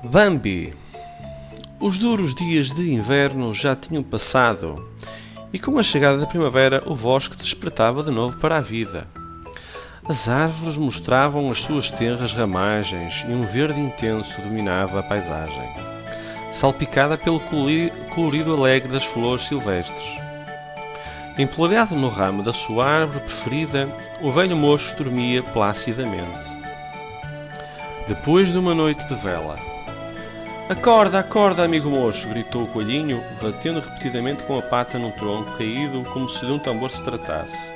Bambi. Os duros dias de inverno já tinham passado, e com a chegada da primavera o bosque despertava de novo para a vida. As árvores mostravam as suas tenras ramagens e um verde intenso dominava a paisagem, salpicada pelo colorido alegre das flores silvestres. Empolgado no ramo da sua árvore preferida, o velho mocho dormia placidamente. Depois de uma noite de vela. "Acorda, acorda, amigo mocho!" gritou o coelhinho, batendo repetidamente com a pata num tronco caído, como se de um tambor se tratasse.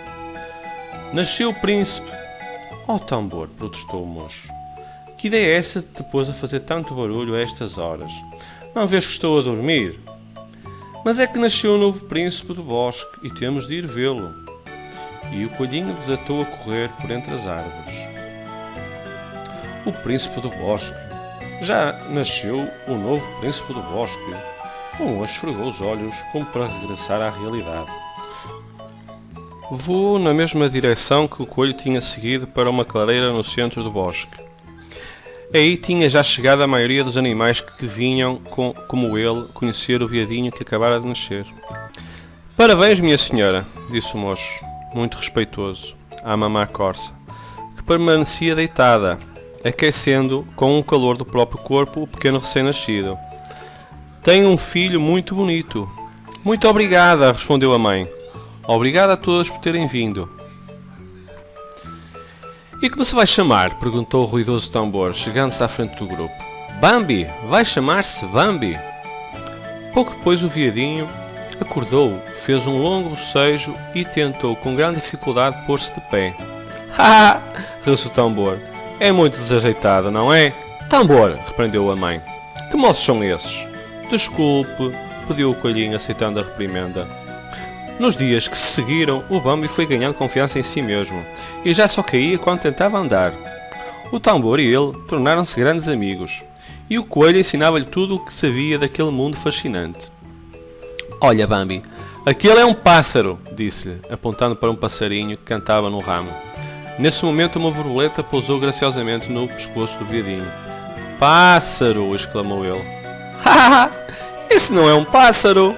"Nasceu o príncipe!" "Oh, tambor!" protestou o mocho. "Que ideia é essa de te pôs a fazer tanto barulho a estas horas? Não vês que estou a dormir?" "Mas é que nasceu o novo príncipe do bosque e temos de ir vê-lo." E o coelhinho desatou a correr por entre as árvores. "O príncipe do bosque? Já nasceu o novo príncipe do bosque?" O mocho esfregou os olhos como para regressar à realidade. Voou na mesma direção que o coelho tinha seguido para uma clareira no centro do bosque. Aí tinha já chegado a maioria dos animais que vinham, como ele, conhecer o veadinho que acabara de nascer. "Parabéns, minha senhora", disse o mocho, muito respeitoso, à mamã corça, que permanecia deitada, aquecendo com o calor do próprio corpo o pequeno recém-nascido. "Tenho um filho muito bonito." "Muito obrigada", respondeu a mãe. "Obrigada a todos por terem vindo." "E como se vai chamar?" perguntou o ruidoso tambor, chegando-se à frente do grupo. "Bambi! Vai chamar-se Bambi!" Pouco depois o veadinho acordou, fez um longo bocejo e tentou com grande dificuldade pôr-se de pé. "Ha! riu-se o tambor. "É muito desajeitado, não é?" "Tambor!" repreendeu a mãe. "Que moços são esses?" "Desculpe", pediu o coelhinho, aceitando a reprimenda. Nos dias que se seguiram, o Bambi foi ganhando confiança em si mesmo, e já só caía quando tentava andar. O tambor e ele tornaram-se grandes amigos, e o coelho ensinava-lhe tudo o que sabia daquele mundo fascinante. "Olha, Bambi, aquele é um pássaro", disse-lhe, apontando para um passarinho que cantava no ramo. Nesse momento uma borboleta pousou graciosamente no pescoço do veadinho. "Pássaro!" exclamou ele. "Haha! Isso não é um pássaro!"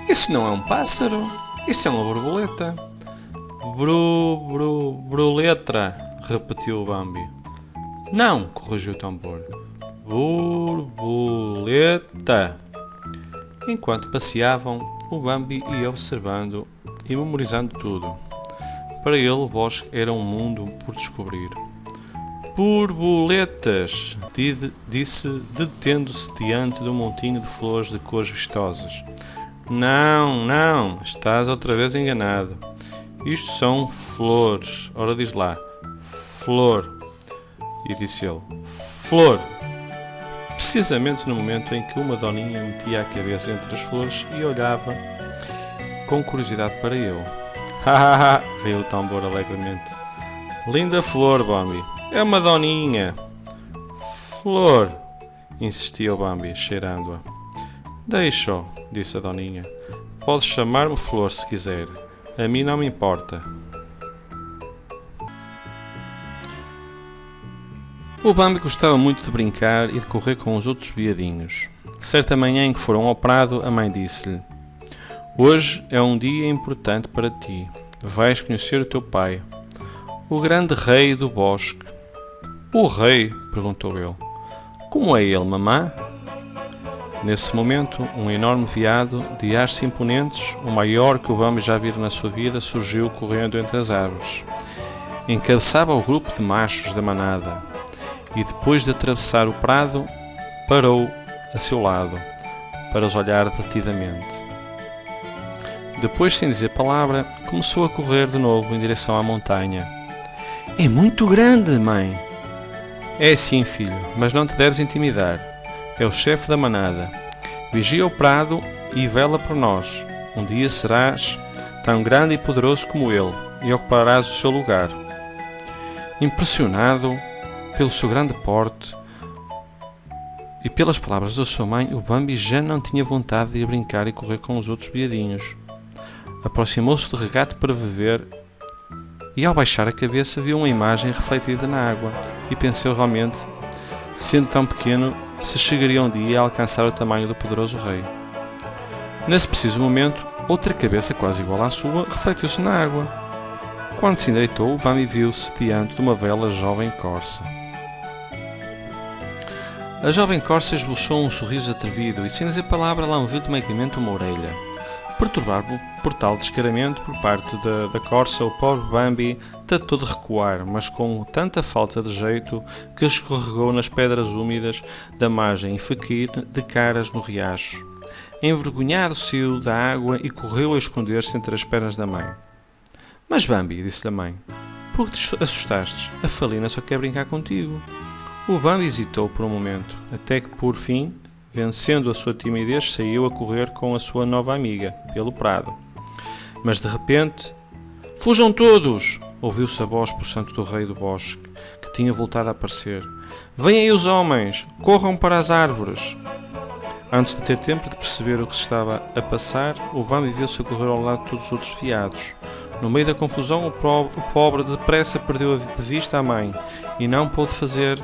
"Isso não é um pássaro, isso é uma borboleta." Bruletra", repetiu o Bambi. "Não", corrigiu o tambor. "Borboleta." Enquanto passeavam, o Bambi ia observando e memorizando tudo. Para ele o bosque era um mundo por descobrir. "Borboletas", disse, detendo-se diante de um montinho de flores de cores vistosas. Não, estás outra vez enganado. Isto são flores." "Ora, diz lá, flor." E disse ele, "Flor." Precisamente no momento em que uma doninha metia a cabeça entre as flores e olhava com curiosidade para ele. "Hahaha", riu o tambor alegremente. "Linda flor, Bambi. É uma doninha." "Flor", insistia o Bambi, cheirando-a. "Deixa-o", disse a doninha. "Podes chamar-me Flor se quiser. A mim não me importa." O Bambi gostava muito de brincar e de correr com os outros veadinhos. Certa manhã em que foram ao prado, a mãe disse-lhe: "Hoje é um dia importante para ti. Vais conhecer o teu pai, o grande rei do bosque." "O rei?" perguntou ele. "Como é ele, mamã?" Nesse momento, um enorme veado, de haste imponentes, o maior que o Bambi já vira na sua vida, surgiu correndo entre as árvores. Encabeçava o grupo de machos da manada e, depois de atravessar o prado, parou a seu lado para os olhar detidamente. Depois, sem dizer palavra, começou a correr de novo em direção à montanha. "É muito grande, mãe." "É sim, filho, mas não te deves intimidar. É o chefe da manada. Vigia o prado e vela por nós. Um dia serás tão grande e poderoso como ele e ocuparás o seu lugar." Impressionado pelo seu grande porte e pelas palavras da sua mãe, o Bambi já não tinha vontade de ir brincar e correr com os outros veadinhos. Aproximou-se do regato para ver e, ao baixar a cabeça, viu uma imagem refletida na água e pensou realmente sendo tão pequeno, se chegaria um dia a alcançar o tamanho do poderoso rei. Nesse preciso momento, outra cabeça quase igual à sua refletiu-se na água. Quando se endireitou, Bambi viu-se diante de uma bela jovem corça. A jovem corça esboçou um sorriso atrevido e, sem dizer palavra, lambeu domesticamente uma orelha. Perturbado por tal descaramento por parte da corça, o pobre Bambi tentou de recuar, mas com tanta falta de jeito que escorregou nas pedras úmidas da margem e foi cair de caras no riacho. Envergonhado saiu da água e correu a esconder-se entre as pernas da mãe. Mas Bambi, disse-lhe a mãe, por que te assustaste? A Felina só quer brincar contigo. O Bambi hesitou por um momento, até que, por fim, vencendo a sua timidez, saiu a correr com a sua nova amiga, pelo prado. Mas de repente, fujam todos! Ouviu-se a voz possante do rei do bosque, que tinha voltado a aparecer. Venham aí os homens! Corram para as árvores! Antes de ter tempo de perceber o que se estava a passar, o Bambi viu-se a correr ao lado de todos os outros veados. No meio da confusão, o pobre depressa perdeu de vista a mãe e não pôde fazer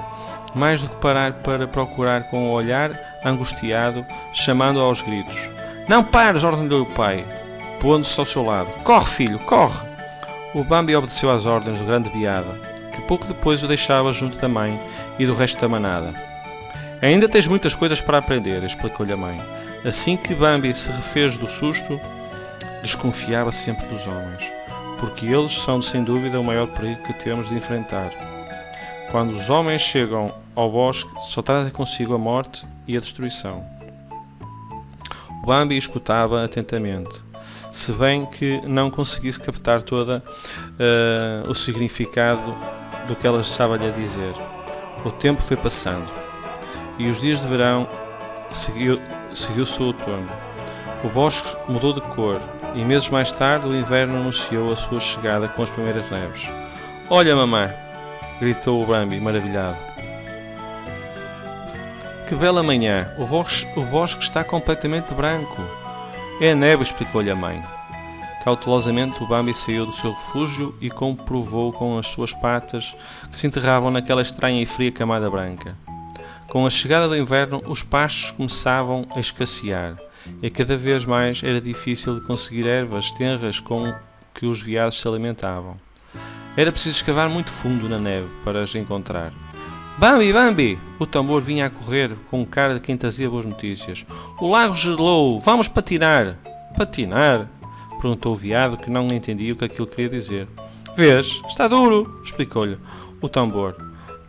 mais do que parar para procurar com o olhar angustiado, chamando aos gritos. Não pares, ordenou-lhe o pai, pondo-se ao seu lado. Corre, filho, corre! O Bambi obedeceu às ordens do grande veado, que pouco depois o deixava junto da mãe e do resto da manada. Ainda tens muitas coisas para aprender, explicou-lhe a mãe. Assim que Bambi se refez do susto, desconfiava sempre dos homens, porque eles são sem dúvida o maior perigo que temos de enfrentar. Quando os homens chegam ao bosque, só trazem consigo a morte e a destruição. O Bambi escutava atentamente, se bem que não conseguisse captar todo o significado do que ela estava-lhe a dizer. O tempo foi passando, e os dias de verão seguiu-se o outono. O bosque mudou de cor, e meses mais tarde o inverno anunciou a sua chegada com as primeiras neves. Olha, mamã! Gritou o Bambi, maravilhado. Que bela manhã! O bosque está completamente branco. É a neve, explicou-lhe a mãe. Cautelosamente o Bambi saiu do seu refúgio e comprovou com as suas patas que se enterravam naquela estranha e fria camada branca. Com a chegada do inverno, os pastos começavam a escassear e cada vez mais era difícil de conseguir ervas tenras com que os veados se alimentavam. Era preciso escavar muito fundo na neve para as encontrar. Bambi, Bambi! O tambor vinha a correr com cara de quem trazia boas notícias. O lago gelou! Vamos patinar! Patinar? Perguntou o veado, que não entendia o que aquilo queria dizer. Vês? Está duro! Explicou-lhe o tambor,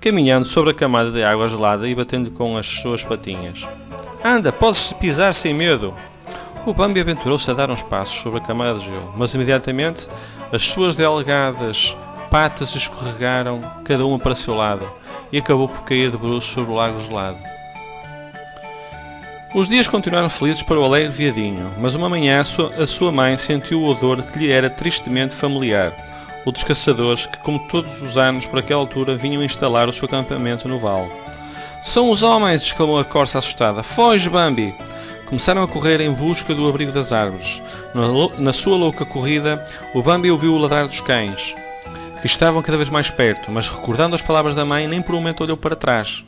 caminhando sobre a camada de água gelada e batendo com as suas patinhas. Anda, podes pisar sem medo! O Bambi aventurou-se a dar uns passos sobre a camada de gelo, mas imediatamente as suas delgadas patas escorregaram, cada uma para o seu lado, e acabou por cair de bruços sobre o lago gelado. Os dias continuaram felizes para o alegre veadinho, mas uma manhã a sua mãe sentiu o odor que lhe era tristemente familiar, o dos caçadores que, como todos os anos por aquela altura, vinham instalar o seu acampamento no vale. São os homens! Exclamou a corça assustada. Foge, Bambi! Começaram a correr em busca do abrigo das árvores. Na sua louca corrida, o Bambi ouviu o ladrar dos cães, que estavam cada vez mais perto, mas recordando as palavras da mãe, nem por um momento olhou para trás.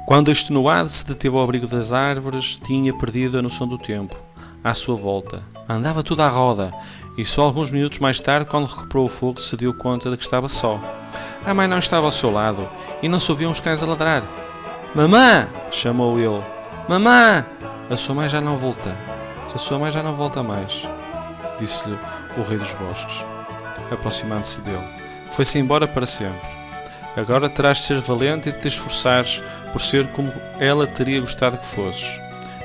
Quando extenuado se deteve ao abrigo das árvores, tinha perdido a noção do tempo. À sua volta, andava tudo à roda, e só alguns minutos mais tarde, quando recuperou o fogo, se deu conta de que estava só. A mãe não estava ao seu lado, e não se ouviam os cães a ladrar. Mamã! Chamou ele. Mamã! A sua mãe já não volta. A sua mãe já não volta mais, disse-lhe o rei dos bosques, aproximando-se dele. Foi-se embora para sempre. Agora terás de ser valente e de te esforçares por ser como ela teria gostado que fosses.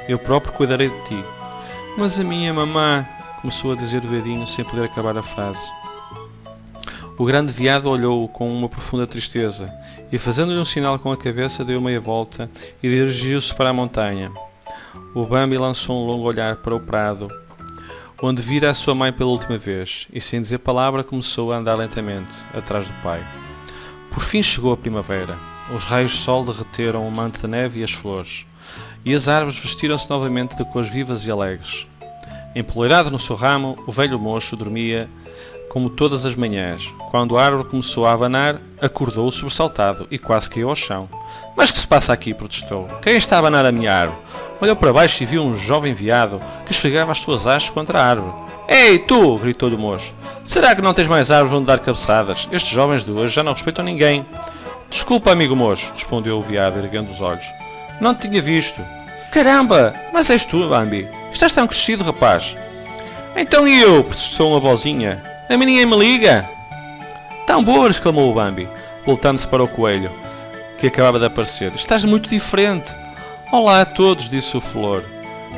Eu próprio cuidarei de ti. Mas a minha mamã, começou a dizer o veadinho sem poder acabar a frase. O grande veado olhou-o com uma profunda tristeza e, fazendo-lhe um sinal com a cabeça, deu meia volta e dirigiu-se para a montanha. O Bambi lançou um longo olhar para o prado, onde vira a sua mãe pela última vez, e sem dizer palavra começou a andar lentamente, atrás do pai. Por fim chegou a primavera. Os raios de sol derreteram o manto de neve e as flores, e as árvores vestiram-se novamente de cores vivas e alegres. Empoleirado no seu ramo, o velho mocho dormia como todas as manhãs. Quando a árvore começou a abanar, acordou sobressaltado e quase caiu ao chão. Mas que se passa aqui? Protestou. Quem está a abanar a minha árvore? Olhou para baixo e viu um jovem veado que esfregava as suas hastes contra a árvore. Ei, tu! Gritou-lhe o moço. Será que não tens mais árvores onde dar cabeçadas? Estes jovens de hoje já não respeitam ninguém. Desculpa, amigo moço, respondeu o veado, erguendo os olhos. Não te tinha visto. Caramba! Mas és tu, Bambi. Estás tão crescido, rapaz. Então e eu? Protestou uma vozinha. A mim ninguém me liga. Tambor! Exclamou o Bambi, voltando-se para o coelho, que acabava de aparecer. Estás muito diferente. Olá a todos, disse o Flor,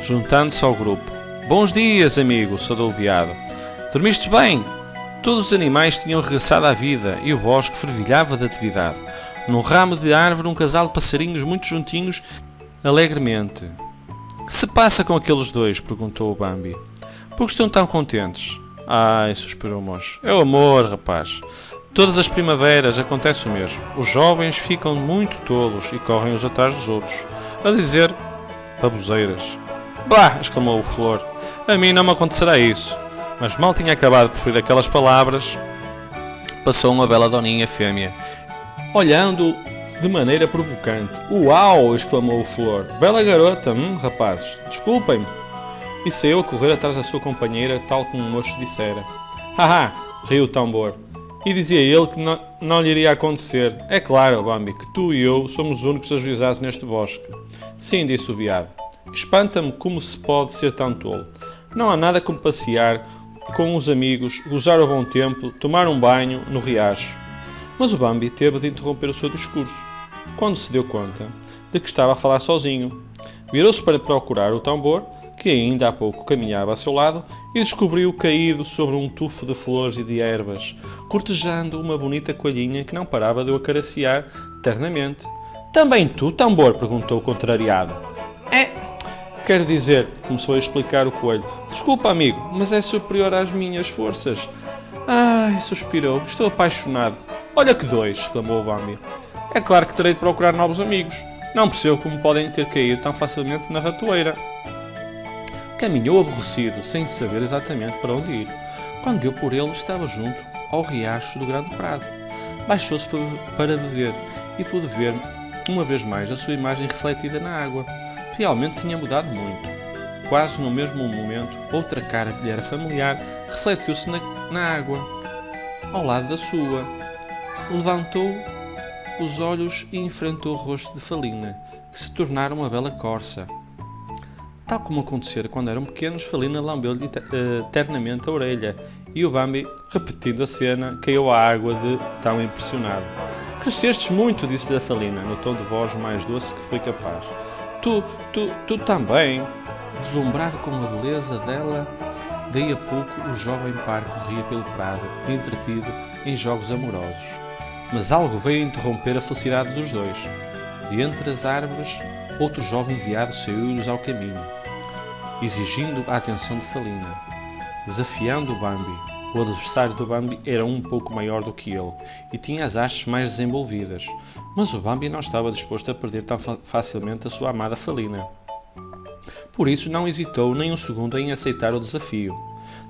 juntando-se ao grupo. Bons dias, amigo, saudou o veado. Dormiste bem? Todos os animais tinham regressado à vida e o bosque fervilhava de atividade. Num ramo de árvore, um casal de passarinhos muito juntinhos, alegremente. Que se passa com aqueles dois? Perguntou o Bambi. Por que estão tão contentes? Ai, suspirou o moço. É o amor, rapaz. Todas as primaveras acontece o mesmo. Os jovens ficam muito tolos e correm uns atrás dos outros, a dizer baboseiras. Bah! Exclamou o Flor. A mim não me acontecerá isso. Mas mal tinha acabado de proferir aquelas palavras, passou uma bela doninha fêmea, olhando de maneira provocante. Uau! Exclamou o Flor. Bela garota, rapazes, desculpem-me. E saiu a correr atrás da sua companheira, tal como o moço dissera. Haha! Riu o Tambor. E dizia ele que não lhe iria acontecer. É claro, Bambi, que tu e eu somos os únicos ajuizados neste bosque. Sim, disse o veado. Espanta-me como se pode ser tão tolo. Não há nada como passear com os amigos, gozar o bom tempo, tomar um banho no riacho. Mas o Bambi teve de interromper o seu discurso, quando se deu conta de que estava a falar sozinho. Virou-se para procurar o Tambor, que ainda há pouco caminhava a seu lado, e descobriu caído sobre um tufo de flores e de ervas, cortejando uma bonita coelhinha que não parava de o acariciar ternamente. Também tu, Tambor? Perguntou contrariado. Quero dizer, começou a explicar o coelho. Desculpa, amigo, mas é superior às minhas forças. Ai, suspirou, estou apaixonado. Olha que dois, exclamou o Bambi. É claro que terei de procurar novos amigos. Não percebo como podem ter caído tão facilmente na ratoeira. Caminhou aborrecido, sem saber exatamente para onde ir. Quando deu por ele, estava junto ao riacho do Grande Prado. Baixou-se para beber e pôde ver, uma vez mais, a sua imagem refletida na água. Realmente tinha mudado muito. Quase no mesmo momento, outra cara que lhe era familiar refletiu-se na água, ao lado da sua. Levantou os olhos e enfrentou o rosto de Falina, que se tornara uma bela corça. Tal como acontecera quando eram pequenos, Falina lambeu-lhe ternamente a orelha, e o Bambi, repetindo a cena, caiu à água de tão impressionado. Crescestes muito, disse-lhe a Falina, no tom de voz mais doce que foi capaz. Tu também. Deslumbrado com a beleza dela, daí a pouco o jovem par corria pelo prado, entretido em jogos amorosos. Mas algo veio interromper a felicidade dos dois. De entre as árvores, outro jovem veado saiu-lhes ao caminho, exigindo a atenção de Falina, desafiando o Bambi. O adversário do Bambi era um pouco maior do que ele e tinha as hastes mais desenvolvidas, mas o Bambi não estava disposto a perder tão facilmente a sua amada Falina. Por isso não hesitou nem um segundo em aceitar o desafio.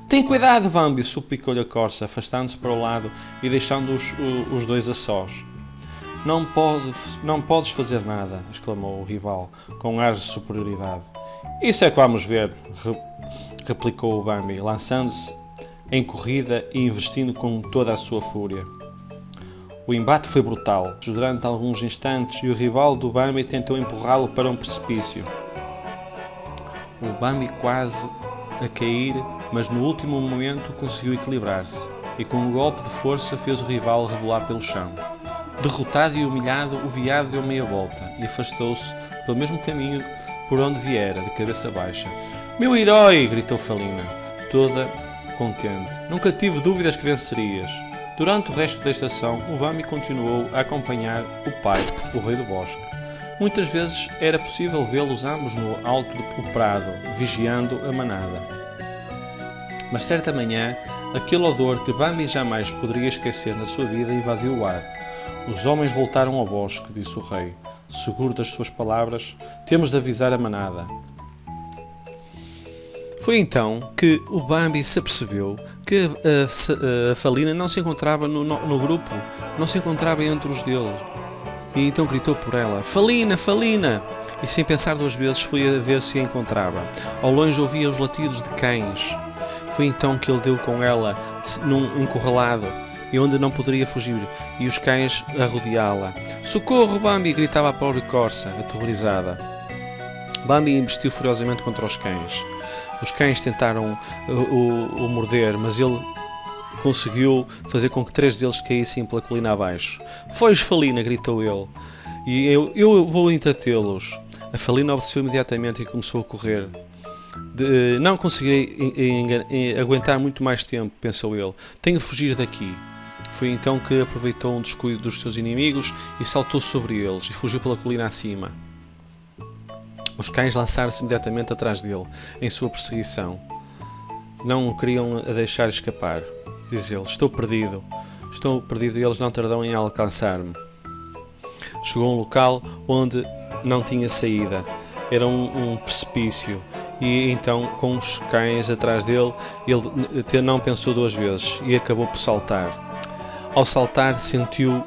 Tem cuidado, Bambi, suplicou-lhe a corça, afastando-se para o lado e deixando os dois a sós. Não podes fazer nada, exclamou o rival, com ar de superioridade. Isso é que vamos ver, replicou o Bambi, lançando-se em corrida e investindo com toda a sua fúria. O embate foi brutal, durante alguns instantes, e o rival do Bambi tentou empurrá-lo para um precipício. O Bambi quase a cair, mas no último momento conseguiu equilibrar-se, e com um golpe de força fez o rival revolar pelo chão. Derrotado e humilhado, o veado deu meia volta e afastou-se pelo mesmo caminho por onde viera, de cabeça baixa. Meu herói! Gritou Falina, toda contente. Nunca tive dúvidas que vencerias. Durante o resto da estação, o Bambi continuou a acompanhar o pai, o rei do bosque. Muitas vezes era possível vê-los ambos no alto do prado, vigiando a manada. Mas certa manhã, aquele odor que Bambi jamais poderia esquecer na sua vida invadiu o ar. Os homens voltaram ao bosque, disse o rei. Seguro das suas palavras, temos de avisar a manada. Foi então que o Bambi se apercebeu que a Felina não se encontrava no grupo, não se encontrava entre os deles. E então gritou por ela: Felina, Felina! E sem pensar duas vezes foi a ver se a encontrava. Ao longe ouvia os latidos de cães. Foi então que ele deu com ela num encurralado, e onde não poderia fugir, e os cães a rodeá-la. Socorro, Bambi! Gritava a pobre corça, aterrorizada. Bambi investiu furiosamente contra os cães. Os cães tentaram o morder, mas ele conseguiu fazer com que 3 deles caíssem pela colina abaixo. Foge, Felina! Gritou ele. E eu vou entretê-los. A Felina obedeceu imediatamente e começou a correr. Não conseguirei aguentar muito mais tempo, pensou ele. Tenho de fugir daqui. Foi então que aproveitou um descuido dos seus inimigos e saltou sobre eles e fugiu pela colina acima. Os cães lançaram-se imediatamente atrás dele, em sua perseguição. Não o queriam deixar escapar. Diz ele: estou perdido e eles não tardarão em alcançar-me. Chegou a um local onde não tinha saída. Era um precipício. E então, com os cães atrás dele, ele não pensou 2 vezes e acabou por saltar. Ao saltar, sentiu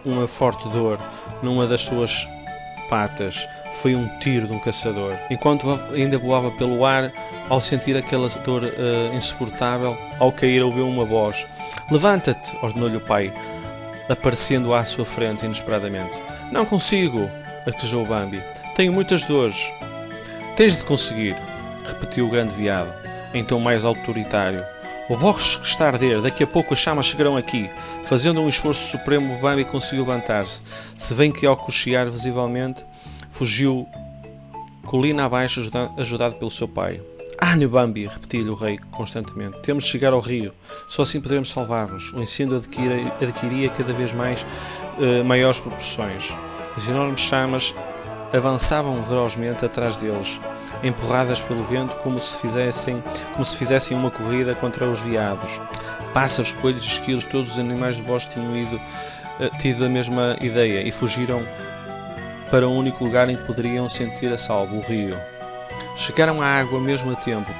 uma forte dor numa das suas patas. Foi um tiro de um caçador. Enquanto ainda voava pelo ar, ao sentir aquela dor insuportável, ao cair ouviu uma voz. Levanta-te, ordenou-lhe o pai, aparecendo à sua frente inesperadamente. Não consigo, arquejou Bambi. Tenho muitas dores. Tens de conseguir, repetiu o grande veado, em tom mais autoritário. O bosque está a arder, daqui a pouco as chamas chegarão aqui. Fazendo um esforço supremo, Bambi conseguiu levantar-se. Se bem que ao cochear visivelmente, fugiu colina abaixo, ajudado pelo seu pai. Ânimo, Bambi, repetia-lhe o rei constantemente. Temos de chegar ao rio, só assim poderemos salvar-nos. O incêndio adquiria cada vez maiores proporções. As enormes chamas avançavam ferozmente atrás deles, empurradas pelo vento como se fizessem uma corrida contra os veados. Pássaros, coelhos e esquilos, todos os animais do bosque tinham tido a mesma ideia e fugiram para o único lugar em que poderiam sentir a salvo, o rio. Chegaram à água mesmo a tempo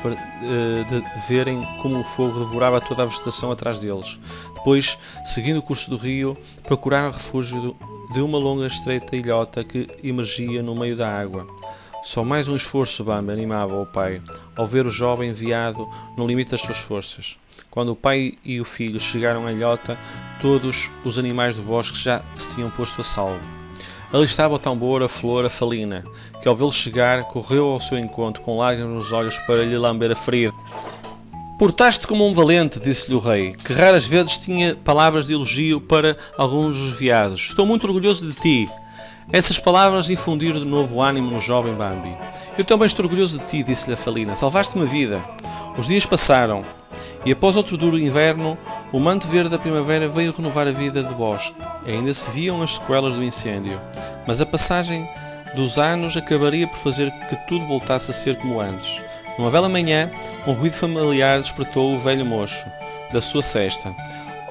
de verem como o fogo devorava toda a vegetação atrás deles. Depois, seguindo o curso do rio, procuraram refúgio de uma longa estreita ilhota que emergia no meio da água. Só mais um esforço, Bambi, animava o pai, ao ver o jovem veado no limite das suas forças. Quando o pai e o filho chegaram à ilhota, todos os animais do bosque já se tinham posto a salvo. Ali estava o tambor, a flor, a felina, que ao vê-lo chegar, correu ao seu encontro com lágrimas nos olhos para lhe lamber a ferida. Portaste como um valente, disse-lhe o rei, que raras vezes tinha palavras de elogio para alguns dos veados. Estou muito orgulhoso de ti. Essas palavras infundiram de novo ânimo no jovem Bambi. Eu também estou orgulhoso de ti, disse-lhe a felina. Salvaste-me a vida. Os dias passaram, e após outro duro inverno, o manto verde da primavera veio renovar a vida do bosque. Ainda se viam as sequelas do incêndio, mas a passagem dos anos acabaria por fazer que tudo voltasse a ser como antes. Numa bela manhã, um ruído familiar despertou o velho moço da sua cesta.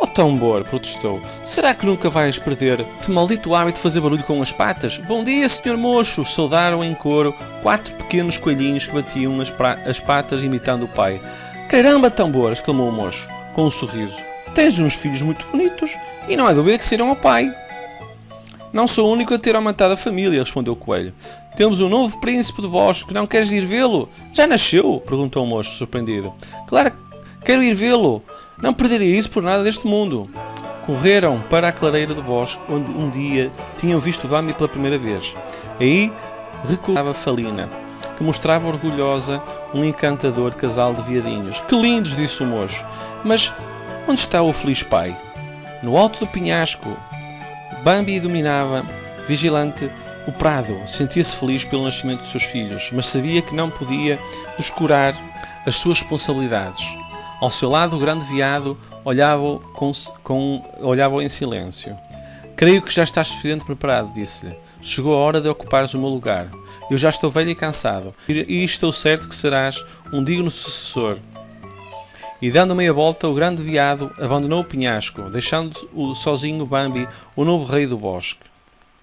"Oh, tambor!" protestou. "Será que nunca vais perder esse maldito hábito de fazer barulho com as patas?" "Bom dia, senhor moço!" saudaram em coro 4 pequenos coelhinhos que batiam as patas imitando o pai. "Caramba, tambor!" exclamou o moço, com um sorriso. "Tens uns filhos muito bonitos e não há dúvida que serão ao pai." "Não sou o único a ter aumentado a família", respondeu o coelho. "Temos um novo príncipe do bosque, não queres ir vê-lo?" "Já nasceu?" perguntou o moço, surpreendido. "Claro que quero ir vê-lo. Não perderia isso por nada deste mundo." Correram para a clareira do bosque, onde um dia tinham visto Bambi pela primeira vez. Aí recordava Felina, que mostrava orgulhosa um encantador casal de veadinhos. "Que lindos!" disse o moço. "Mas onde está o feliz pai?" No alto do penhasco, Bambi dominava, vigilante, o prado. Sentia-se feliz pelo nascimento de seus filhos, mas sabia que não podia descurar as suas responsabilidades. Ao seu lado, o grande veado olhava-o em silêncio. "Creio que já estás suficiente preparado", disse-lhe. "Chegou a hora de ocupares o meu lugar. Eu já estou velho e cansado, e estou certo que serás um digno sucessor." E dando meia volta, o grande veado abandonou o penhasco, deixando sozinho Bambi, o novo rei do bosque.